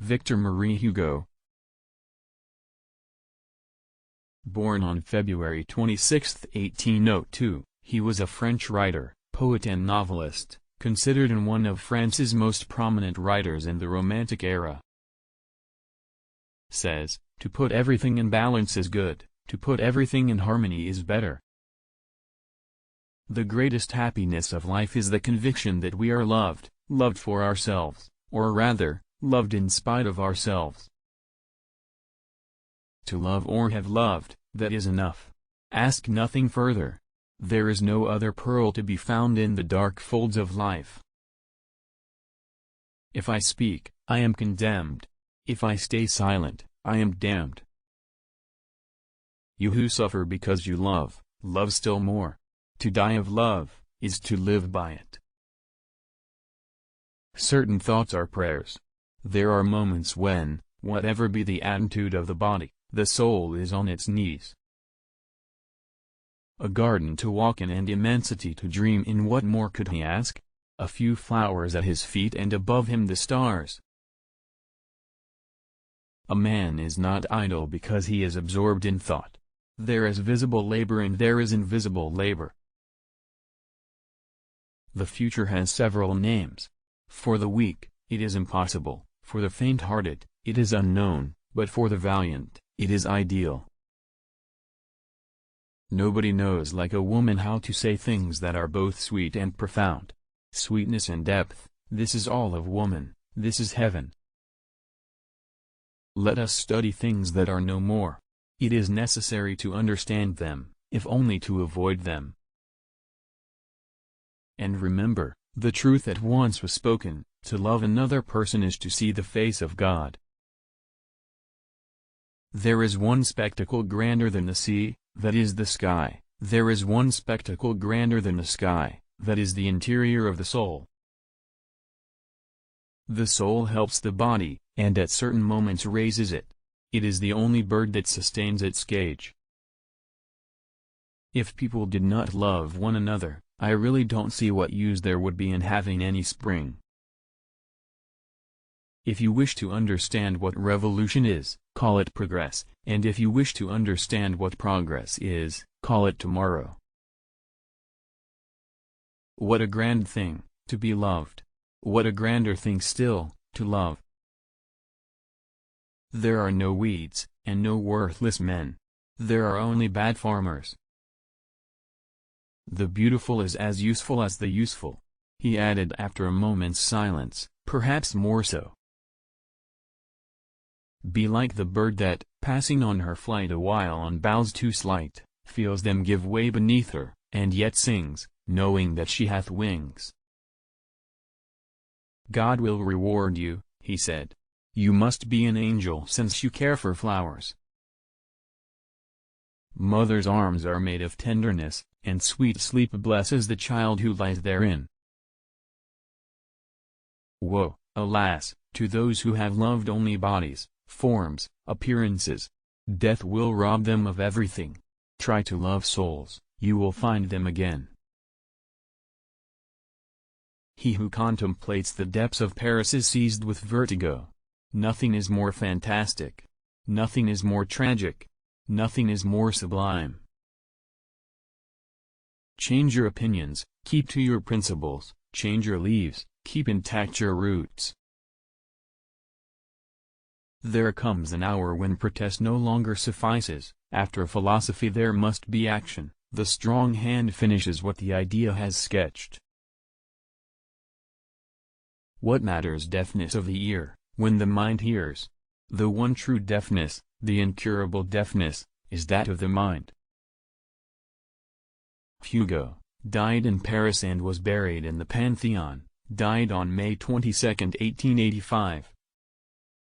Victor Marie Hugo. Born on February 26, 1802, he was a French writer, poet and novelist, considered one of France's most prominent writers in the Romantic era. Says, "To put everything in balance is good, to put everything in harmony is better." The greatest happiness of life is the conviction that we are loved, loved for ourselves, or rather, loved in spite of ourselves. To love or have loved, that is enough. Ask nothing further. There is no other pearl to be found in the dark folds of life. If I speak, I am condemned. If I stay silent, I am damned. You who suffer because you love, love still more. To die of love, is to live by it. Certain thoughts are prayers. There are moments when, whatever be the attitude of the body, the soul is on its knees. A garden to walk in and immensity to dream in, what more could he ask? A few flowers at his feet and above him the stars. A man is not idle because he is absorbed in thought. There is visible labor and there is invisible labor. The future has several names. For the weak, it is impossible, for the faint-hearted, it is unknown, but for the valiant, it is ideal. Nobody knows like a woman how to say things that are both sweet and profound. Sweetness and depth, this is all of woman, this is heaven. Let us study things that are no more. It is necessary to understand them, if only to avoid them. And remember, the truth that once was spoken, to love another person is to see the face of God. There is one spectacle grander than the sea, that is the sky. There is one spectacle grander than the sky, that is the interior of the soul. The soul helps the body, and at certain moments raises it. It is the only bird that sustains its cage. If people did not love one another, I really don't see what use there would be in having any spring. If you wish to understand what revolution is, call it progress, and if you wish to understand what progress is, call it tomorrow. What a grand thing, to be loved! What a grander thing still, to love! There are no weeds, and no worthless men. There are only bad farmers. The beautiful is as useful as the useful, he added after a moment's silence, perhaps more so. Be like the bird that, passing on her flight a while on boughs too slight, feels them give way beneath her, and yet sings, knowing that she hath wings. God will reward you, he said. You must be an angel since you care for flowers. Mother's arms are made of tenderness, and sweet sleep blesses the child who lies therein. Woe, alas, to those who have loved only bodies, forms, appearances. Death will rob them of everything. Try to love souls, you will find them again. He who contemplates the depths of Paris is seized with vertigo. Nothing is more fantastic. Nothing is more tragic. Nothing is more sublime. Change your opinions, keep to your principles, change your leaves, keep intact your roots. There comes an hour when protest no longer suffices. After philosophy there must be action. The strong hand finishes what the idea has sketched. What matters deafness of the ear, when the mind hears? The one true deafness, the incurable deafness, is that of the mind. Hugo died in Paris and was buried in the Pantheon, died on May 22, 1885.